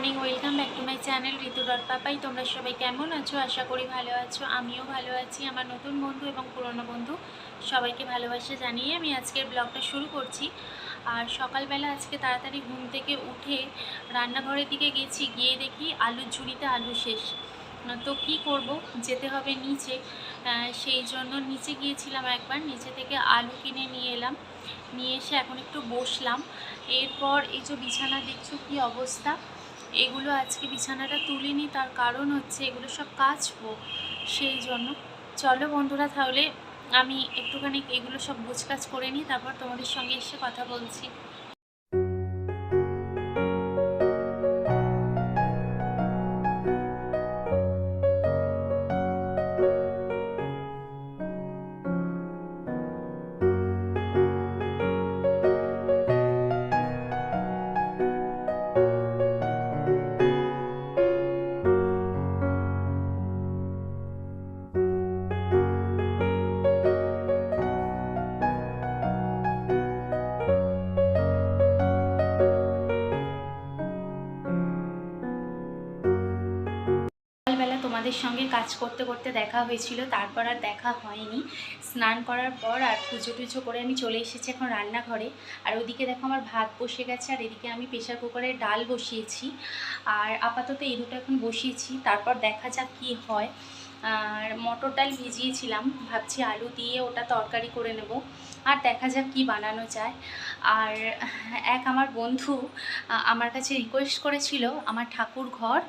Morning, welcome back to my channel Ritu dot Papai. তোমরা সবাই কেমন আছো? আশা করি ভালো আছো। আমিও ভালো আছি। আমার নতুন বন্ধু এবং পুরনো বন্ধু সবাইকে ভালোবাসা জানিয়ে আমি আজকের ব্লগটা শুরু করছি। আর সকালবেলা আজকে তাড়াতাড়ি ঘুম থেকে উঠে রান্নাঘরের দিকে গেছি, গিয়ে দেখি আলুর ঝুড়িতে আলু শেষ। তো কি করব, যেতে হবে নিচে। সেই জন্য নিচে গিয়েছিলাম একবার, নিচে থেকে আলু কিনে নিয়ে এলাম। নিয়ে এসে এখন একটু বসলাম। এরপর এই যে বিছানা দেখছো কি অবস্থা, এগুলো আজকে বিছানাটা তুলিনি, তার কারণ হচ্ছে এগুলো সব কাচবো, সেই জন্য। চলো বন্ধুরা, তাহলে আমি একটুখানি এগুলো সব গোছকাজ করে নিই, তারপর তোমাদের সঙ্গে এসে কথা বলছি। সকালবেলা তোমাদের সঙ্গে কাজ করতে করতে দেখা হয়েছিল, তারপর আর দেখা হয়নি। স্নান করার পর আর পুজো টুজো করে আমি চলে এসেছি এখন রান্নাঘরে। আর ওদিকে দেখো আমার ভাত বসে গেছে, আর এদিকে আমি প্রেশার কুকারে ডাল বসিয়েছি। আর আপাতত এই দুটো এখন বসিয়েছি, তারপর দেখা যাক কী হয়। আর মটর ডাল ভিজিয়েছিলাম, ভাবছি আলু দিয়ে ওটা তরকারি করে নেব। আর দেখা যাক কি বানানো যায়। আর আমার বন্ধু আমার কাছে রিকোয়েস্ট করেছিল আমার ঠাকুর ঘর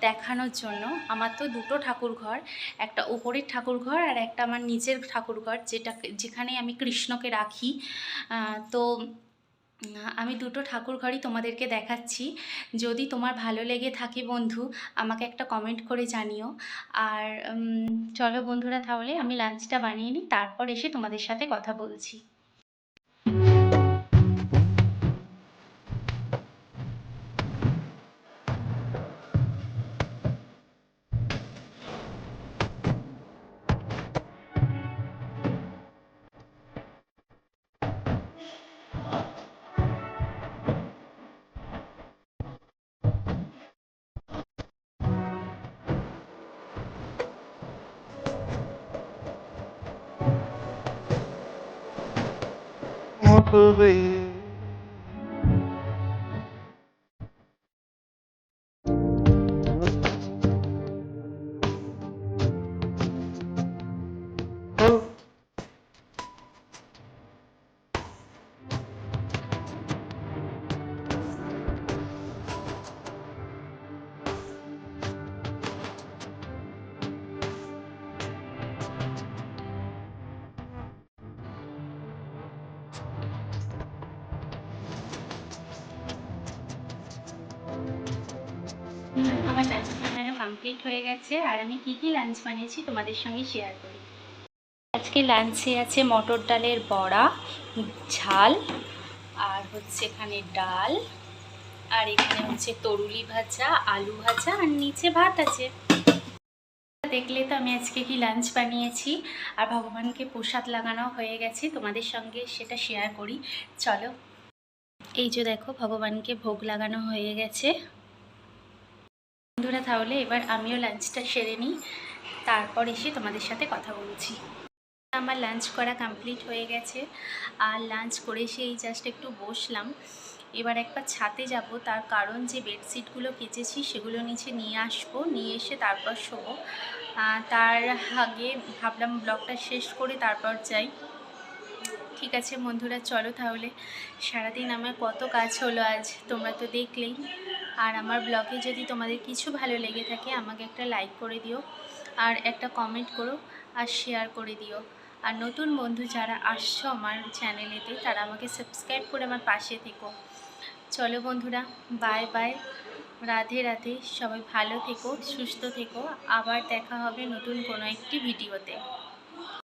দেখানোর জন্য। আমার তো দুটো ঠাকুর ঘর, একটা ওপরের ঠাকুর ঘর আর একটা আমার নিচের ঠাকুর ঘর, যেখানে আমি কৃষ্ণকে রাখি। তো আমি দুটো ঠাকুর ঘরই তোমাদেরকে দেখাচ্ছি। যদি তোমার ভালো লেগে থাকে বন্ধু, আমাকে একটা কমেন্ট করে জানিও। আর চলো বন্ধুরা, তাহলে আমি লাঞ্চটা বানিয়ে নিই, তারপর এসে তোমাদের সাথে কথা বলছি। Motorway. আমার লাঞ্চ বানানো কমপ্লিট হয়ে গেছে, আর আমি কী কী লাঞ্চ বানিয়েছি তোমাদের সঙ্গে শেয়ার করি। আজকে লাঞ্চে আছে মটর ডালের বড়া, ঝাল, আর হচ্ছে এখানে ডাল, আর এখানে হচ্ছে তরুলি ভাজা, আলু ভাজা, আর নিচে ভাত আছে। দেখলে তো আমি আজকে কি লাঞ্চ বানিয়েছি। আর ভগবানকে প্রসাদ লাগানো হয়ে গেছে, তোমাদের সঙ্গে সেটা শেয়ার করি। চলো, এই যে দেখো ভগবানকে ভোগ লাগানো হয়ে গেছে। বন্ধুরা, তাহলে এবার আমিও লাঞ্চটা সেরে নিই, তারপর এসে তোমাদের সাথে কথা বলছি। আমার লাঞ্চ করা কমপ্লিট হয়ে গেছে, আর লাঞ্চ করে সেই জাস্ট একটু বসলাম। এবার একবার ছাদে যাব, তার কারণ যে বেডশিটগুলো কেচেছি সেগুলো নিচে নিয়ে আসবো, নিয়ে এসে তারপর শোবো। তার আগে ভাবলাম ব্লগটা শেষ করে তারপর যাই। ঠিক আছে বন্ধুরা, চলো তাহলে। সারাদিন আমার কত কাজ হলো আজ, তোমরা তো দেখলেই। আর আমার ব্লগে যদি তোমাদের কিছু ভালো লেগে থাকে, আমাকে একটা লাইক করে দিও, আর একটা কমেন্ট করো, আর শেয়ার করে দিও। আর নতুন বন্ধু যারা আসছো আমার চ্যানেলেতে, তারা আমাকে সাবস্ক্রাইব করে আমার পাশে থেকো। চলো বন্ধুরা, বাই বাই, রাধে রাধে। সবাই ভালো থেকো, সুস্থ থেকো। আবার দেখা হবে নতুন কোনো একটি ভিডিওতে।